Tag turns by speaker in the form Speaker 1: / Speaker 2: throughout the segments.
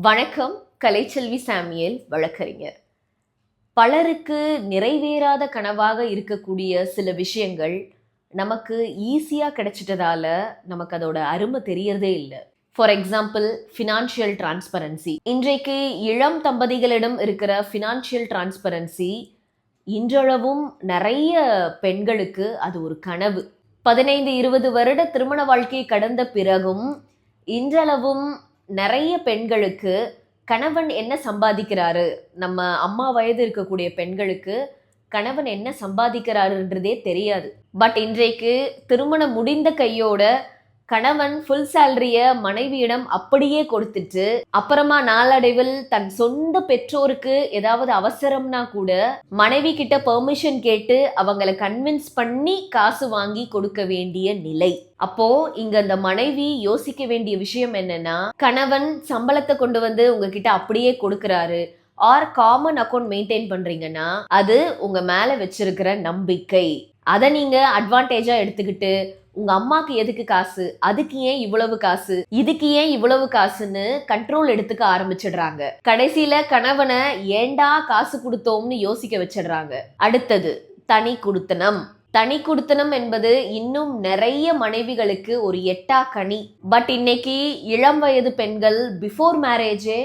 Speaker 1: வணக்கம். கலைச்செல்வி சாமியல் வழக்கறிஞர். பலருக்கு நிறைவேறாத கனவாக இருக்கக்கூடிய சில விஷயங்கள் நமக்கு ஈஸியாக கிடைச்சிட்டதால நமக்கு அதோட அருமை தெரியறதே இல்லை. For example, financial transparency. இன்றைக்கு இளம் தம்பதிகளிடம் இருக்கிற ஃபினான்ஷியல் டிரான்ஸ்பரன்சி இன்றளவும் நிறைய பெண்களுக்கு அது ஒரு கனவு. 15-20 வருட திருமண வாழ்க்கை கடந்த பிறகும் இன்றளவும் நிறைய பெண்களுக்கு கணவன் என்ன சம்பாதிக்கிறாரு, நம்ம அம்மா வயது இருக்கக்கூடிய பெண்களுக்கு கணவன் என்ன சம்பாதிக்கிறாருன்றதே தெரியாது. பட் இன்றைக்கு திருமணம் முடிந்த கையோட கணவன் ஃபுல் சேலரிய மனைவியிடம் அப்படியே கொடுத்துட்டு அப்புறமா நாளடைவில் தன் சொந்த பெற்றோருக்கு ஏதாவது அவசரம்னா கூட மனைவி கிட்ட பெர்மிஷன் கேட்டு அவங்களை கன்வின்ஸ் பண்ணி காசு வாங்கி கொடுக்க வேண்டிய நிலை. அப்போ இங்க அந்த மனைவி யோசிக்க வேண்டிய விஷயம் என்னன்னா, கணவன் சம்பளத்தை கொண்டு வந்து உங்ககிட்ட அப்படியே கொடுக்கறாரு ஆர் காமன் அக்கௌண்ட் மெயின்டைன் பண்றீங்கன்னா அது உங்க மேல வச்சிருக்கிற நம்பிக்கை. அதை நீங்க அட்வான்டேஜா எடுத்துக்கிட்டு உங்க அம்மாக்கு எதுக்கு காசு, அதுக்கு ஏன் இவ்வளவு காசு, இதுக்கு ஏன் இவ்வளவு காசுன்னு கண்ட்ரோல் எடுத்துக்க ஆரம்பிச்சிடுறாங்க. கடைசியில கணவனை ஏண்டா காசு கொடுத்தோம்னு யோசிக்க வச்சிடுறாங்க. அடுத்தது தனி குடுத்தனம். தனி குடுத்தனம் என்பது இன்னும் நிறைய மனைவிகளுக்கு ஒரு எட்டா கனி. பட் இன்னைக்கு இளம் வயது பெண்கள் பிஃபோர் மேரேஜே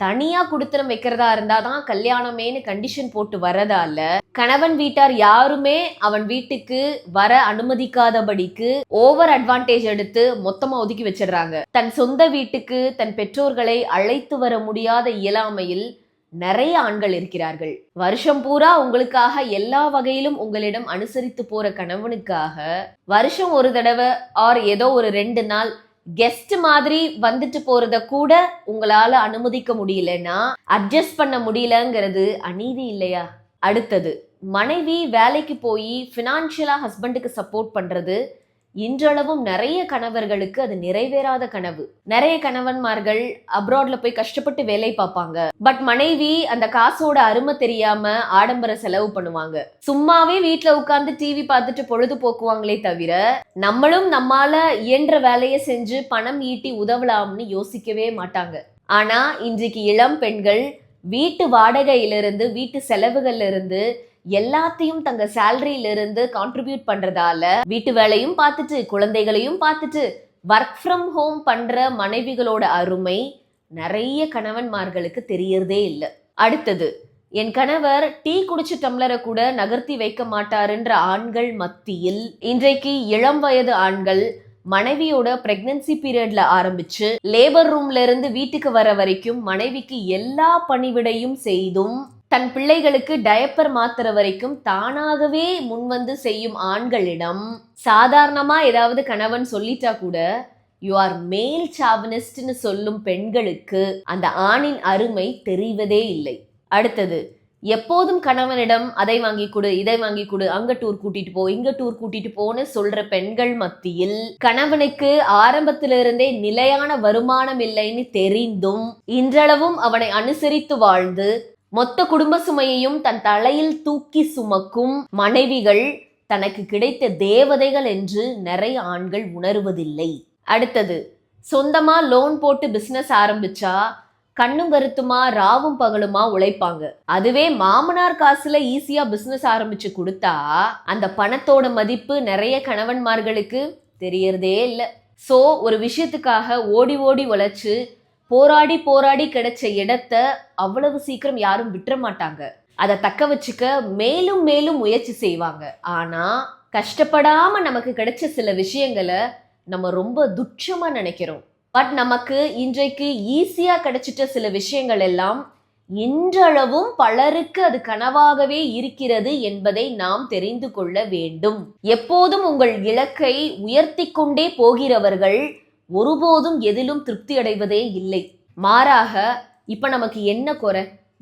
Speaker 1: தனியா குடுத்தனம் வைக்கிறதா இருந்தாதான் கல்யாணமேனு கண்டிஷன் போட்டு வரதால கணவன் வீட்டார் யாருமே அவன் வீட்டுக்கு வர அனுமதிக்காதபடிக்கு ஓவர் அட்வான்டேஜ் எடுத்து மொத்தமா ஒதுக்கி வச்சிடுறாங்க. தன் சொந்த வீட்டுக்கு தன் பெற்றோர்களை அழைத்து வர முடியாத இயலாமையில் நிறைய ஆண்கள் இருக்கிறார்கள். வருஷம் பூரா உங்களுக்காக எல்லா வகையிலும் உங்களிடம் அனுசரித்து போற கணவனுக்காக வருஷம் ஒரு தடவை ஆர் ஏதோ ஒரு 2 நாள் கெஸ்ட் மாதிரி வந்துட்டு போறத கூட உங்களால அனுமதிக்க முடியலன்னா அட்ஜஸ்ட் பண்ண முடியலங்கிறது அநீதி இல்லையா? அடுத்தது மனைவி வேலைக்கு போய் ஃபினான்ஷியலா ஹஸ்பண்டுக்கு சப்போர்ட் பண்றது இன்றளவும் நிறைய கணவர்களுக்கு அது நிறைவேறாத கனவு. நிறைய கணவன்மார்கள் அப்ராட்ல போய் கஷ்டப்பட்டு வேலை பார்ப்பாங்க. பட் மனைவி அந்த காசோட அருமை தெரியாம ஆடம்பர செலவு பண்ணுவாங்க. சும்மாவே வீட்டுல உட்கார்ந்து டிவி பார்த்துட்டு பொழுது போக்குவாங்களே தவிர நம்மளும் நம்மால இயன்ற வேலையை செஞ்சு பணம் ஈட்டி உதவலாம்னு யோசிக்கவே மாட்டாங்க. ஆனா இன்றைக்கு இளம் பெண்கள் வீட்டு வாடகையிலிருந்து வீட்டு செலவுகள்ல இருந்து எல்லாத்தையும் தங்க சேலரியில இருந்து கான்ட்ரிபியூட் பண்றதால வீட்டு வேலையும் பார்த்துட்டு குழந்தைகளையும் பார்த்துட்டு ஒர்க் ஃப்ரம் ஹோம் பண்ற மனைவிகளோட அருமை நிறைய கணவன்மார்களுக்கு தெரியறதே இல்லை. அடுத்தது, என் கணவர் டீ குடிச்சு டம்ளரை கூட நகர்த்தி வைக்க மாட்டாருன்ற ஆண்கள் மத்தியில் இன்றைக்கு இளம் வயது ஆண்கள் மனைவியோட பிரெக்னன்சி பீரியட்ல ஆரம்பிச்சு லேபர் ரூம்ல இருந்து வீட்டுக்கு வர வரைக்கும் மனைவிக்கு எல்லா பணிவிடையும் செய்தும் தன் பிள்ளைகளுக்கு டயப்பர் மாத்துற வரைக்கும் தானாகவே முன்வந்து செய்யும் ஆண்களிடம் சாதாரணமா ஏதாவது கணவன் சொல்லிட்டா கூட யூ ஆர் மேல் சாவனிஸ்ட்னு சொல்லும் பெண்களுக்கு அந்த ஆணின் அருமை தெரிவதே இல்லை. அடுத்தது, எப்போதும் கணவனிடம் அதை வாங்கி கொடு, இதை வாங்கி கொடு, அங்க டூர் கூட்டிட்டு போ, இங்க டூர் கூட்டிட்டு போன்னு சொல்ற பெண்கள் மத்தியில் கணவனுக்கு ஆரம்பத்திலிருந்தே நிலையான வருமானம் இல்லைன்னு தெரிந்தும் இன்றளவும் அவனை அனுசரித்து வாழ்ந்து மொத்த குடும்ப சுமையையும் தன் தலையில் தூக்கி சுமக்கும் மனைவிகள் தனக்கு கிடைத்த தேவதைகள் என்று நிறைய ஆண்கள் உணர்வதில்லை. அடுத்தது, சொந்தமா லோன் போட்டு பிசினஸ் ஆரம்பிச்சா கண்ணும் கருத்துமா ராவும் பகலுமா உழைப்பாங்க. அதுவே மாமனார் காசுல ஈஸியா பிசினஸ் ஆரம்பிச்சு கொடுத்தா அந்த பணத்தோட மதிப்பு நிறைய கணவன்மார்களுக்கு தெரியறதே இல்லை. சோ ஒரு விஷயத்துக்காக ஓடி ஓடி உழைச்சு போராடி போராடி கிடைச்ச இடத்த அவ்வளவு சீக்கிரம் யாரும் விட்டுற மாட்டாங்க. அதை தக்க வச்சுக்க மேலும் மேலும் முயற்சி செய்வாங்க. ஆனா கஷ்டப்படாம நமக்கு கிடைச்ச சில விஷயங்களை நம்ம ரொம்ப துச்சமா நினைக்கிறோம். பட் நமக்கு இன்றைக்கு ஈஸியா கிடைச்சிட்ட சில விஷயங்கள் எல்லாம் இன்றளவும் பலருக்கு அது கனவாகவே இருக்கிறது என்பதை நாம் தெரிந்து கொள்ள வேண்டும். எப்போதும் உங்கள் இலக்கை உயர்த்தி கொண்டே போகிறவர்கள் ஒருபோதும் எதிலும் திருப்தி அடைவதே இல்லை. மாறாக இப்ப நமக்கு என்ன குறை,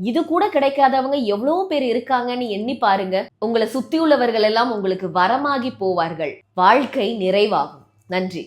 Speaker 1: இது கூட கிடைக்காதவங்க எவ்வளவு பேர் இருக்காங்கன்னு எண்ணி பாருங்க. உங்களை சுத்தி உள்ளவர்கள் எல்லாம் உங்களுக்கு வரமாகி போவார்கள். வாழ்க்கை நிறைவாகும். நன்றி.